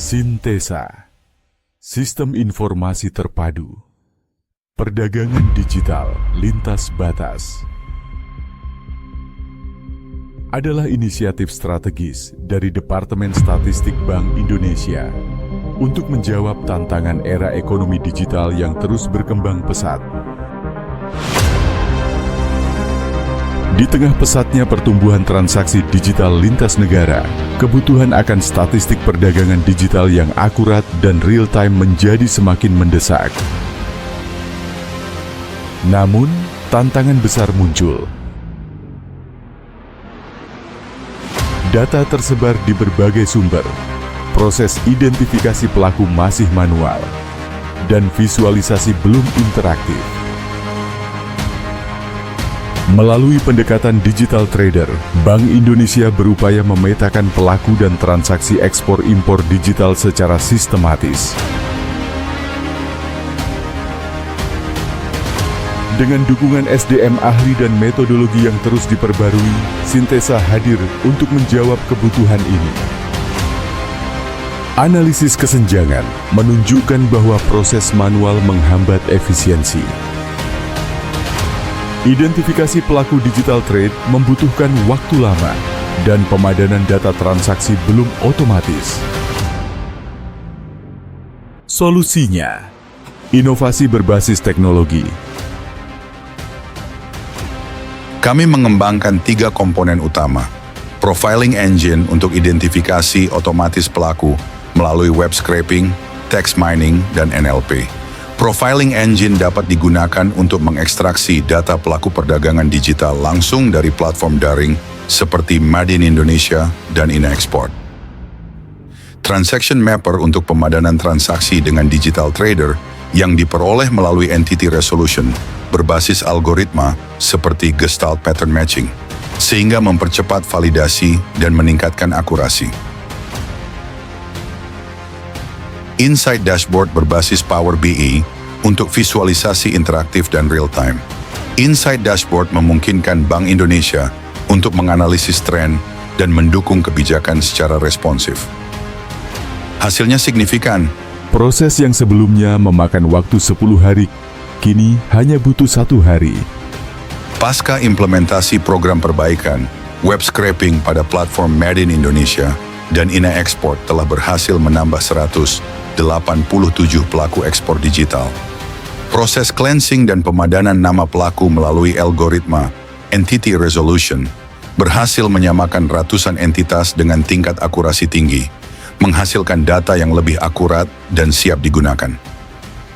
Sintesa, Sistem Informasi Terpadu, Perdagangan Digital Lintas Batas, adalah inisiatif strategis dari Departemen Statistik Bank Indonesia untuk menjawab tantangan era ekonomi digital yang terus berkembang pesat. Di tengah pesatnya pertumbuhan transaksi digital lintas negara, kebutuhan akan statistik perdagangan digital yang akurat dan real-time menjadi semakin mendesak. Namun, tantangan besar muncul. Data tersebar di berbagai sumber, proses identifikasi pelaku masih manual, dan visualisasi belum interaktif. Melalui pendekatan digital trader, Bank Indonesia berupaya memetakan pelaku dan transaksi ekspor-impor digital secara sistematis. Dengan dukungan SDM ahli dan metodologi yang terus diperbarui, Sintesa hadir untuk menjawab kebutuhan ini. Analisis kesenjangan menunjukkan bahwa proses manual menghambat efisiensi. Identifikasi pelaku digital trade membutuhkan waktu lama dan pemadanan data transaksi belum otomatis. Solusinya, inovasi berbasis teknologi. Kami mengembangkan 3 komponen utama. Profiling engine untuk identifikasi otomatis pelaku melalui web scraping, text mining, dan NLP. Profiling engine dapat digunakan untuk mengekstraksi data pelaku perdagangan digital langsung dari platform daring seperti Made in Indonesia dan InaExport. Transaction Mapper untuk pemadanan transaksi dengan digital trader yang diperoleh melalui entity resolution berbasis algoritma seperti Gestalt Pattern Matching, sehingga mempercepat validasi dan meningkatkan akurasi. Insight Dashboard berbasis Power BI untuk visualisasi interaktif dan real-time. Insight Dashboard memungkinkan Bank Indonesia untuk menganalisis tren dan mendukung kebijakan secara responsif. Hasilnya signifikan. Proses yang sebelumnya memakan waktu 10 hari, kini hanya butuh 1 hari. Pasca implementasi program perbaikan, web scraping pada platform Made in Indonesia dan InaExport telah berhasil menambah 187 pelaku ekspor digital. Proses cleansing dan pemadanan nama pelaku melalui algoritma entity resolution berhasil menyamakan ratusan entitas dengan tingkat akurasi tinggi, menghasilkan data yang lebih akurat dan siap digunakan.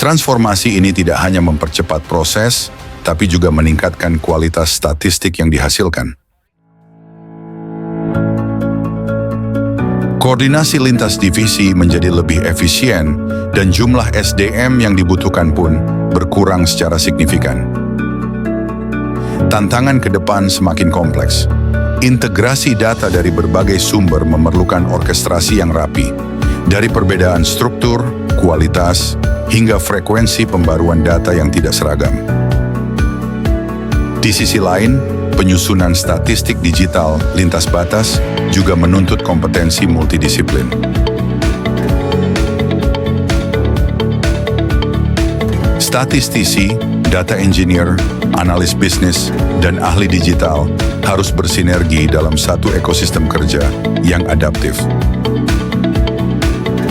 Transformasi ini tidak hanya mempercepat proses, tapi juga meningkatkan kualitas statistik yang dihasilkan. Koordinasi lintas divisi menjadi lebih efisien dan jumlah SDM yang dibutuhkan pun berkurang secara signifikan. Tantangan ke depan semakin kompleks. Integrasi data dari berbagai sumber memerlukan orkestrasi yang rapi, dari perbedaan struktur, kualitas, hingga frekuensi pembaruan data yang tidak seragam. Di sisi lain, penyusunan statistik digital lintas batas juga menuntut kompetensi multidisiplin. Statistisi, data engineer, analis bisnis, dan ahli digital harus bersinergi dalam satu ekosistem kerja yang adaptif.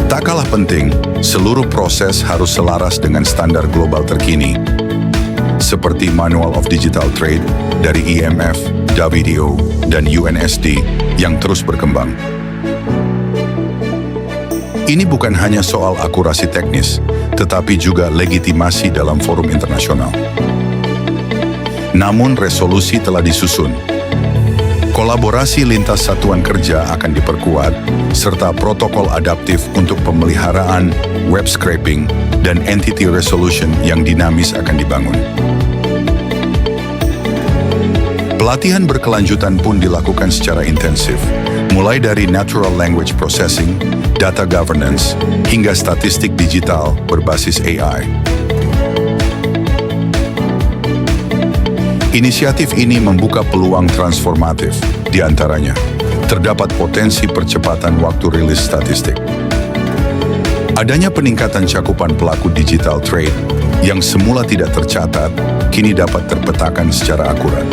Tak kalah penting, seluruh proses harus selaras dengan standar global terkini, seperti Manual of Digital Trade dari IMF, WTO, dan UNSD yang terus berkembang. Ini bukan hanya soal akurasi teknis, tetapi juga legitimasi dalam forum internasional. Namun resolusi telah disusun. Kolaborasi lintas satuan kerja akan diperkuat, serta protokol adaptif untuk pemeliharaan, web scraping, dan entity resolution yang dinamis akan dibangun. Pelatihan berkelanjutan pun dilakukan secara intensif, mulai dari natural language processing, data governance, hingga statistik digital berbasis AI. Inisiatif ini membuka peluang transformatif, di antaranya terdapat potensi percepatan waktu rilis statistik, Adanya peningkatan cakupan pelaku digital trade yang semula tidak tercatat, kini dapat terpetakan secara akurat.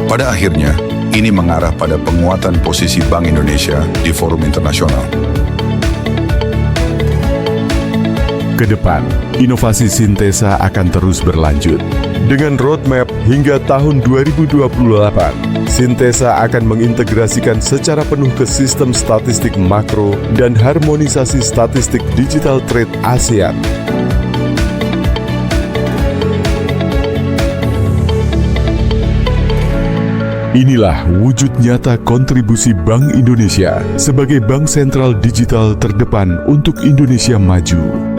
Pada akhirnya, ini mengarah pada penguatan posisi Bank Indonesia di forum internasional. Kedepan, inovasi Sintesa akan terus berlanjut. Dengan roadmap hingga tahun 2028, Sintesa akan mengintegrasikan secara penuh ke sistem statistik makro dan harmonisasi statistik digital trade ASEAN. Inilah wujud nyata kontribusi Bank Indonesia sebagai bank sentral digital terdepan untuk Indonesia maju.